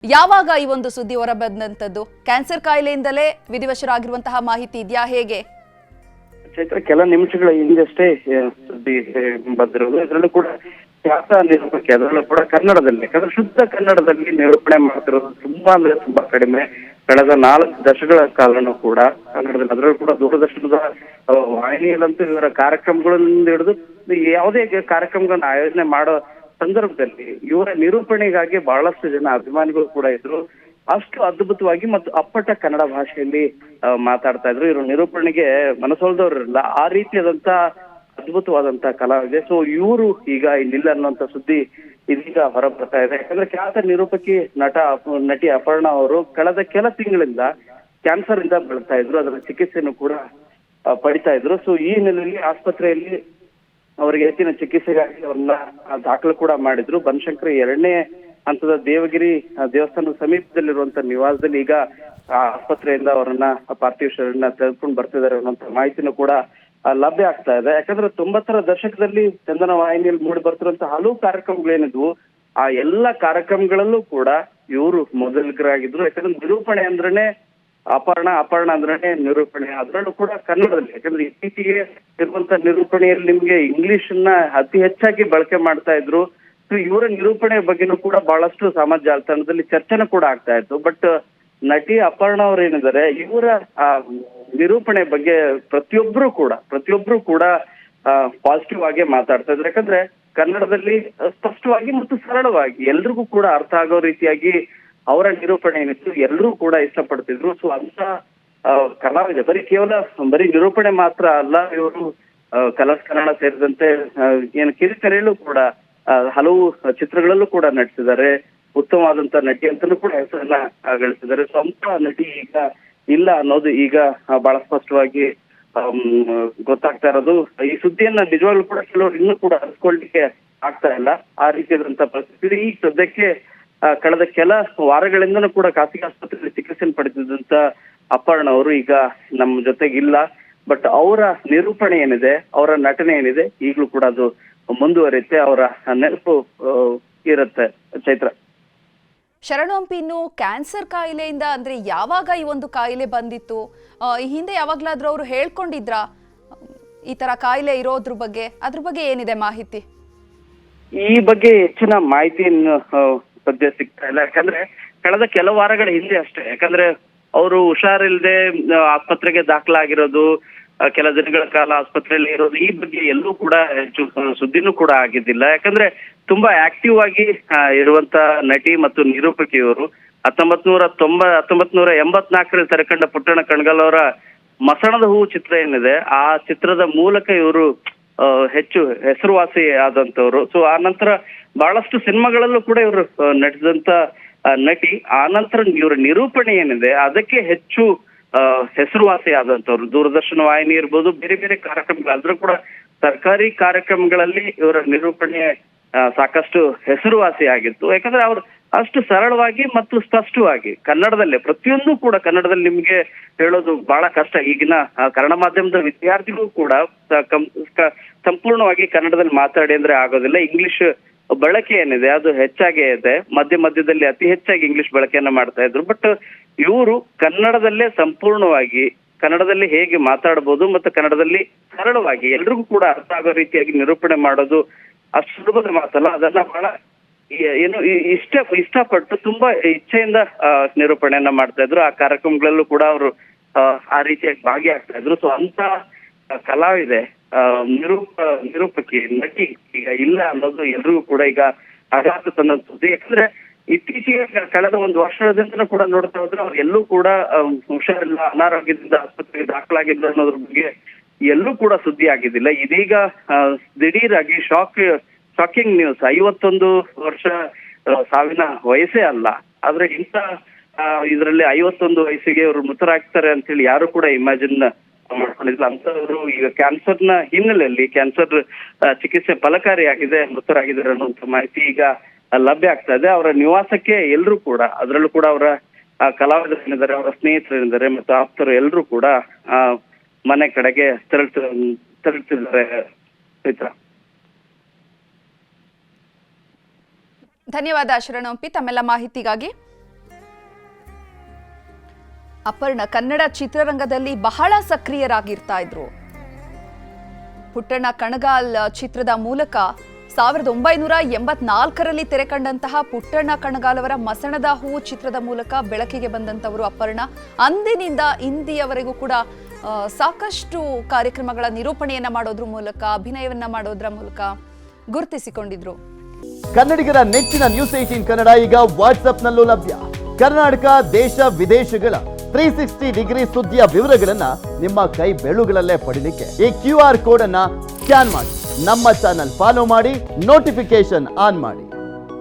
ಯಾವಾಗ ಈ ಒಂದು ಸುದ್ದಿ ಹೊರಬಂದಂತದ್ದು? ಕ್ಯಾನ್ಸರ್ ಕಾಯಿಲೆಯಿಂದಲೇ ವಿಧಿವಶರಾಗಿರುವಂತಹ ಮಾಹಿತಿ ಇದೆಯಾ, ಹೇಗೆ? ಚೈತ್ರ, ಕೆಲ ನಿಮಿಷಗಳ ಹಿಂದಷ್ಟೇ ಸುದ್ದಿ ಬಂದಿರೋದು. ಇದರಲ್ಲೂ ಕೂಡ ಖ್ಯಾತ ನಿರೂಪಕಿ, ಅದರಲ್ಲೂ ಕೂಡ ಕನ್ನಡದಲ್ಲಿ, ಯಾಕಂದ್ರೆ ಶುದ್ಧ ಕನ್ನಡದಲ್ಲಿ ನಿರೂಪಣೆ ಮಾಡ್ತಿರೋದು ತುಂಬಾ ಅಂದ್ರೆ ತುಂಬಾ ಕಡಿಮೆ. ಕಳೆದ 4 ದಶಕಗಳ ಕಾಲನೂ ಕೂಡ ಕನ್ನಡದಲ್ಲಿ, ಅದರಲ್ಲೂ ಕೂಡ ದೂರದರ್ಶನದ ವಾಹಿನಿಯಲ್ಲಂತೂ ಇವರ ಕಾರ್ಯಕ್ರಮಗಳಿಂದ ಹಿಡಿದು ಯಾವುದೇ ಕಾರ್ಯಕ್ರಮಗಳನ್ನ ಆಯೋಜನೆ ಮಾಡೋ ಸಂದರ್ಭದಲ್ಲಿ ಇವರ ನಿರೂಪಣೆಗಾಗಿ ಬಹಳಷ್ಟು ಜನ ಅಭಿಮಾನಿಗಳು ಕೂಡ ಇದ್ರು. ಅಷ್ಟು ಅದ್ಭುತವಾಗಿ ಮತ್ತು ಅಪ್ಪಟ ಕನ್ನಡ ಭಾಷೆಯಲ್ಲಿ ಮಾತಾಡ್ತಾ ಇದ್ರು. ಇವರು ನಿರೂಪಣೆಗೆ ಮನಸೋಲ್ದವ್ರಿರಲ್ಲ, ಆ ರೀತಿಯಾದಂತ ಅದ್ಭುತವಾದಂತ ಕಲಾವಿದೆ. ಸೊ ಇವರು ಈಗ ಇಲ್ಲಿಲ್ಲ ಅನ್ನುವಂತ ಸುದ್ದಿ ಇದೀಗ ಹೊರ ಬರ್ತಾ ಇದೆ. ಯಾಕಂದ್ರೆ ಖ್ಯಾತ ನಿರೂಪಕಿ ನಟಿ ಅಪರ್ಣಾ ಅವರು ಕಳೆದ ಕೆಲ ತಿಂಗಳಿಂದ ಕ್ಯಾನ್ಸರ್ ಇಂದ ಬಳಲ್ತಾ ಇದ್ರು. ಅದರ ಚಿಕಿತ್ಸೆಯನ್ನು ಕೂಡ ಪಡಿತಾ ಇದ್ರು. ಸೊ ಈ ಹಿನ್ನೆಲೆಯಲ್ಲಿ ಆಸ್ಪತ್ರೆಯಲ್ಲಿ ಅವರಿಗೆ ಹೆಚ್ಚಿನ ಚಿಕಿತ್ಸೆಗಾಗಿ ಅವ್ರನ್ನ ದಾಖಲು ಕೂಡ ಮಾಡಿದ್ರು. ಬನಶಂಕರಿ 2ನೇ ಹಂತದ ದೇವಗಿರಿ ದೇವಸ್ಥಾನದ ಸಮೀಪದಲ್ಲಿರುವಂತ ನಿವಾಸದಲ್ಲಿ ಈಗ ಆಸ್ಪತ್ರೆಯಿಂದ ಅವರನ್ನ ಪಾರ್ಥಿವ ಶರೀರನ ತೆಗೆದುಕೊಂಡು ಬರ್ತಿದ್ದಾರೆ ಅನ್ನುವಂತ ಮಾಹಿತಿನೂ ಕೂಡ ಲಭ್ಯ ಆಗ್ತಾ ಇದೆ. ಯಾಕಂದ್ರೆ 90ರ ದಶಕದಲ್ಲಿ ಚಂದನ ವಾಹಿನಿಯಲ್ಲಿ ಮೂಡಿ ಬರ್ತಿರುವಂತ ಹಲವು ಕಾರ್ಯಕ್ರಮಗಳೇನಿದ್ವು, ಆ ಎಲ್ಲಾ ಕಾರ್ಯಕ್ರಮಗಳಲ್ಲೂ ಕೂಡ ಇವರು ಮೊದಲಿಗರಾಗಿದ್ರು. ಯಾಕಂದ್ರೆ ನಿರೂಪಣೆ ಅಂದ್ರೇನೆ ಅಪರ್ಣ ಅಂದ್ರೇನೆ ನಿರೂಪಣೆ, ಅದರಲ್ಲೂ ಕೂಡ ಕನ್ನಡದಲ್ಲಿ. ಯಾಕಂದ್ರೆ ಇತ್ತೀಚೆಗೆ ಇರುವಂತ ನಿರೂಪಣೆಯಲ್ಲಿ ನಿಮ್ಗೆ ಇಂಗ್ಲಿಷ್ ನ ಅತಿ ಹೆಚ್ಚಾಗಿ ಬಳಕೆ ಮಾಡ್ತಾ ಇದ್ರು. ಇವರ ನಿರೂಪಣೆ ಬಗ್ಗೆನೂ ಕೂಡ ಬಹಳಷ್ಟು ಸಮಾಜ ಜಾಲತಾಣದಲ್ಲಿ ಚರ್ಚೆನೂ ಕೂಡ ಆಗ್ತಾ ಇತ್ತು. ಬಟ್ ನಟಿ ಅಪರ್ಣಾ ಅವ್ರು ಏನಿದ್ದಾರೆ, ಇವರ ನಿರೂಪಣೆ ಬಗ್ಗೆ ಪ್ರತಿಯೊಬ್ರು ಕೂಡ ಪಾಸಿಟಿವ್ ಆಗಿ ಮಾತಾಡ್ತಾ ಇದ್ರು. ಯಾಕಂದ್ರೆ ಕನ್ನಡದಲ್ಲಿ ಸ್ಪಷ್ಟವಾಗಿ ಮತ್ತು ಸರಳವಾಗಿ ಎಲ್ರಿಗೂ ಕೂಡ ಅರ್ಥ ಆಗೋ ರೀತಿಯಾಗಿ ಅವರ ನಿರೂಪಣೆ ಏನಿತ್ತು, ಎಲ್ಲರೂ ಕೂಡ ಇಷ್ಟಪಡ್ತಿದ್ರು. ಸೊ ಅಂತ ಕಲಾವಿದೆ ಬರೀ ನಿರೂಪಣೆ ಮಾತ್ರ ಅಲ್ಲ, ಇವರು ಕಲರ್ಸ್ ಕನ್ನಡ ಸೇರಿದಂತೆ ಏನು ಕಿರುತೆರೆಯಲ್ಲೂ ಕೂಡ ಹಲವು ಚಿತ್ರಗಳಲ್ಲೂ ಕೂಡ ನಟಿಸಿದ್ದಾರೆ. ಉತ್ತಮವಾದಂತ ನಟಿ ಅಂತಲೂ ಕೂಡ ಹೆಸರನ್ನ ಗಳಿಸಿದ್ದಾರೆ. ಸೊ ಅಂತ ನಟಿ ಈಗ ಇಲ್ಲ ಅನ್ನೋದು ಈಗ ಬಹಳ ಸ್ಪಷ್ಟವಾಗಿ ಗೊತ್ತಾಗ್ತಾ ಇರೋದು. ಈ ಸುದ್ದಿಯನ್ನ ನಿಜವಾಗ್ಲೂ ಕೂಡ ಕೆಲವರು ಇನ್ನೂ ಕೂಡ ಅರಿಸ್ಕೊಳ್ಲಿಕ್ಕೆ ಆಗ್ತಾ ಇಲ್ಲ. ಆ ರೀತಿಯಾದಂತ ಪರಿಸ್ಥಿತಿ ಈ ಸದ್ಯಕ್ಕೆ ಕಳೆದ ಕೆಲ ವಾರಗಳಿಂದನೂ ಕೂಡ ಖಾಸಗಿ ಆಸ್ಪತ್ರೆಯಲ್ಲಿ ಚಿಕಿತ್ಸೆಯನ್ನು ಪಡೆದಿದ್ದಂತ ಅಪರ್ಣಾ ಅವರು ಈಗ ನಮ್ಮ ಜೊತೆಗಿಲ್ಲ. ಬಟ್ ಅವರ ನಿರೂಪಣೆ ಏನಿದೆ, ಅವರ ನಟನೆ ಏನಿದೆ, ಈಗಲೂ ಕೂಡ ಅದು ಮುಂದುವರಿಯುತ್ತೆ. ಅವರ ನೆನಪು ಇರುತ್ತೆ. ಚೈತ್ರ, ಶರಣು ಹಂಪಿ, ಇನ್ನು ಕ್ಯಾನ್ಸರ್ ಕಾಯಿಲೆಯಿಂದ ಅಂದ್ರೆ ಯಾವಾಗ ಈ ಒಂದು ಕಾಯಿಲೆ ಬಂದಿತ್ತು? ಈ ಹಿಂದೆ ಯಾವಾಗ್ಲಾದ್ರೂ ಅವರು ಹೇಳ್ಕೊಂಡಿದ್ರಾ ಈ ತರ ಕಾಯಿಲೆ ಇರೋದ್ರ ಬಗ್ಗೆ? ಅದ್ರ ಬಗ್ಗೆ ಏನಿದೆ ಮಾಹಿತಿ? ಈ ಬಗ್ಗೆ ಹೆಚ್ಚಿನ ಮಾಹಿತಿಯನ್ನು ಸದ್ಯ ಸಿಗ್ತಾ ಇಲ್ಲ. ಯಾಕಂದ್ರೆ ಕಳೆದ ಕೆಲ ವಾರಗಳ ಹಿಂದೆ ಅಷ್ಟೇ, ಯಾಕಂದ್ರೆ ಅವರು ಹುಷಾರಿಲ್ಲದೆ ಆಸ್ಪತ್ರೆಗೆ ದಾಖಲಾಗಿರೋದು, ಕೆಲ ದಿನಗಳ ಕಾಲ ಆಸ್ಪತ್ರೆಯಲ್ಲಿ ಇರೋದು, ಈ ಬಗ್ಗೆ ಎಲ್ಲೂ ಕೂಡ ಹೆಚ್ಚು ಸುದ್ದಿನೂ ಕೂಡ ಆಗಿದ್ದಿಲ್ಲ. ಯಾಕಂದ್ರೆ ತುಂಬಾ ಆಕ್ಟಿವ್ ಆಗಿ ಇರುವಂತ ನಟಿ ಮತ್ತು ನಿರೂಪಕಿಯವರು 1984ರಲ್ಲಿ ತೆರೆಕಂಡ ಪುಟ್ಟಣ ಕಣಗಾಲ್ ಅವರ ಮಸಣದ ಹೂವು ಚಿತ್ರ ಏನಿದೆ, ಆ ಚಿತ್ರದ ಮೂಲಕ ಇವರು ಹೆಚ್ಚು ಹೆಸರುವಾಸಿ ಆದಂತವ್ರು. ಸೊ ಆ ನಂತರ ಬಹಳಷ್ಟು ಸಿನಿಮಾಗಳಲ್ಲೂ ಕೂಡ ಇವರು ನಟಿಸಿದಂತ ನಟಿ. ಆ ನಂತರ ಇವರ ನಿರೂಪಣೆ ಏನಿದೆ ಅದಕ್ಕೆ ಹೆಚ್ಚು ಹೆಸರುವಾಸಿ ಆದಂತವ್ರು. ದೂರದರ್ಶನ ವಾಹಿನಿ ಇರ್ಬೋದು, ಬೇರೆ ಬೇರೆ ಕಾರ್ಯಕ್ರಮಗಳು, ಆದ್ರೂ ಕೂಡ ಸರ್ಕಾರಿ ಕಾರ್ಯಕ್ರಮಗಳಲ್ಲಿ ಇವರ ನಿರೂಪಣೆ ಸಾಕಷ್ಟು ಹೆಸರುವಾಸಿ ಆಗಿತ್ತು. ಯಾಕಂದ್ರೆ ಅವ್ರು ಅಷ್ಟು ಸರಳವಾಗಿ ಮತ್ತು ಸ್ಪಷ್ಟವಾಗಿ ಕನ್ನಡದಲ್ಲೇ ಪ್ರತಿಯೊಂದು ಕೂಡ ಕನ್ನಡದಲ್ಲಿ ನಿಮ್ಗೆ ಹೇಳೋದು ಬಹಳ ಕಷ್ಟ. ಈಗಿನ ಕನ್ನಡ ಮಾಧ್ಯಮದ ವಿದ್ಯಾರ್ಥಿಗಳು ಕೂಡ ಸಂಪೂರ್ಣವಾಗಿ ಕನ್ನಡದಲ್ಲಿ ಮಾತಾಡಿ ಅಂದ್ರೆ ಆಗೋದಿಲ್ಲ. ಇಂಗ್ಲಿಷ್ ಬಳಕೆ ಏನಿದೆ ಅದು ಹೆಚ್ಚಾಗೇ ಇದೆ. ಮಧ್ಯದಲ್ಲಿ ಅತಿ ಹೆಚ್ಚಾಗಿ ಇಂಗ್ಲಿಷ್ ಬಳಕೆಯನ್ನ ಮಾಡ್ತಾ ಇದ್ರು. ಬಟ್ ಇವರು ಕನ್ನಡದಲ್ಲೇ ಸಂಪೂರ್ಣವಾಗಿ ಕನ್ನಡದಲ್ಲಿ ಹೇಗೆ ಮಾತಾಡಬಹುದು ಮತ್ತು ಕನ್ನಡದಲ್ಲಿ ಸರಳವಾಗಿ ಎಲ್ರಿಗೂ ಕೂಡ ಅರ್ಥ ಆಗೋ ರೀತಿಯಾಗಿ ನಿರೂಪಣೆ ಮಾಡೋದು ಅಷ್ಟು ಸುಲಭದ ಮಾತಲ್ಲ. ಅದನ್ನ ಬಹಳ ಇಷ್ಟಪಟ್ಟು ತುಂಬಾ ಇಚ್ಛೆಯಿಂದ ನಿರೂಪಣೆಯನ್ನ ಮಾಡ್ತಾ ಇದ್ರು. ಆ ಕಾರ್ಯಕ್ರಮಗಳಲ್ಲೂ ಕೂಡ ಅವರು ಆ ರೀತಿಯಾಗಿ ಭಾಗಿಯಾಗ್ತಾ ಇದ್ರು. ಸೊ ಅಂತ ಕಲಾವಿದೆ, ನಿರೂಪಕಿ, ನಟಿ ಈಗ ಇಲ್ಲ ಅನ್ನೋದು ಎಲ್ರಿಗೂ ಕೂಡ ಈಗ ಆಘಾತ ತಂದ ಸುದ್ದಿ. ಯಾಕಂದ್ರೆ ಇತ್ತೀಚೆಗೆ ಕಳೆದ ಒಂದು ವರ್ಷದಿಂದ ಕೂಡ ನೋಡ್ತಾ ಹೋದ್ರೆ ಅವ್ರು ಎಲ್ಲೂ ಕೂಡ ಹುಷಾರಿಲ್ಲ, ಅನಾರೋಗ್ಯದಿಂದ ಆಸ್ಪತ್ರೆಗೆ ದಾಖಲಾಗಿದ್ರು ಅನ್ನೋದ್ರ ಬಗ್ಗೆ ಎಲ್ಲೂ ಕೂಡ ಸುದ್ದಿ ಆಗಿದ್ದಿಲ್ಲ. ಇದೀಗ ದಿಢೀರಾಗಿ ಶಾಕಿಂಗ್ ನ್ಯೂಸ್. 51 ವರ್ಷ ಸಾವಿನ ವಯಸ್ಸೇ ಅಲ್ಲ, ಆದ್ರೆ ಇಂಥ ಇದರಲ್ಲಿ 51 ವಯಸ್ಸಿಗೆ ಇವರು ಮೃತರಾಗ್ತಾರೆ ಅಂತ ಹೇಳಿ ಯಾರು ಕೂಡ ಇಮ್ಯಾಜಿನ್ ಮಾಡ್ಕೊಂಡಿಲ್ಲ. ಅಂತವರು ಈಗ ಕ್ಯಾನ್ಸರ್ನ ಹಿನ್ನೆಲೆಯಲ್ಲಿ ಕ್ಯಾನ್ಸರ್ ಚಿಕಿತ್ಸೆ ಫಲಕಾರಿಯಾಗಿದೆ, ಮೃತರಾಗಿದ್ದಾರೆ ಅನ್ನುವಂಥ ಮಾಹಿತಿ ಈಗ ಲಭ್ಯ ಆಗ್ತಾ ಇದೆ. ಅವರ ನಿವಾಸಕ್ಕೆ ಎಲ್ಲರೂ ಕೂಡ, ಅದರಲ್ಲೂ ಕೂಡ ಅವರ ಕಲಾವಿದರು ಏನಿದ್ದಾರೆ, ಅವರ ಸ್ನೇಹಿತರು ಏನಿದ್ದಾರೆ ಮತ್ತು ಆಪ್ತರು ಎಲ್ಲರೂ ಕೂಡ ಮನೆ ಕಡೆಗೆ ತೆರಳುತ್ತಿದ್ದಾರೆ. ಚೈತ್ರ, ಧನ್ಯವಾದ ಶರಣು ಹಂಪಿ ತಮ್ಮೆಲ್ಲ ಮಾಹಿತಿಗಾಗಿ. ಅಪರ್ಣ ಕನ್ನಡ ಚಿತ್ರರಂಗದಲ್ಲಿ ಬಹಳ ಸಕ್ರಿಯರಾಗಿರ್ತಾ ಇದ್ರು. ಪುಟ್ಟಣ್ಣ ಕಣಗಾಲ್ ಚಿತ್ರದ ಮೂಲಕ 1984ರಲ್ಲಿ ತೆರೆ ಕಂಡಂತಹ ಪುಟ್ಟಣ್ಣ ಕಣಗಾಲ್ ಅವರ ಮಸಣದ ಹೂ ಚಿತ್ರದ ಮೂಲಕ ಬೆಳಕಿಗೆ ಬಂದಂತವರು ಅಪರ್ಣ. ಅಂದಿನಿಂದ ಇಂದಿಯವರೆಗೂ ಕೂಡ ಸಾಕಷ್ಟು ಕಾರ್ಯಕ್ರಮಗಳ ನಿರೂಪಣೆಯನ್ನ ಮಾಡೋದ್ರ ಮೂಲಕ, ಅಭಿನಯವನ್ನ ಮಾಡೋದ್ರ ಮೂಲಕ ಗುರುತಿಸಿಕೊಂಡಿದ್ರು. ಕನ್ನಡಿಗರ ನೆಚ್ಚಿನ ನ್ಯೂಸ್ 18 ಕನ್ನಡ ಈಗ ವಾಟ್ಸ್ಆಪ್ನಲ್ಲೂ ಲಭ್ಯ. ಕರ್ನಾಟಕ, ದೇಶ ವಿದೇಶಗಳ 360 ಡಿಗ್ರಿ ಸುದ್ದಿಯ ವಿವರಗಳನ್ನ ನಿಮ್ಮ ಕೈ ಬೆರಳುಗಳಲ್ಲೇ ಪಡಿಲಿಕ್ಕೆ ಈ QR ಕೋಡ್ ಅನ್ನ ಸ್ಕ್ಯಾನ್ ಮಾಡಿ, ನಮ್ಮ ಚಾನಲ್ ಫಾಲೋ ಮಾಡಿ, ನೋಟಿಫಿಕೇಶನ್ ಆನ್ ಮಾಡಿ.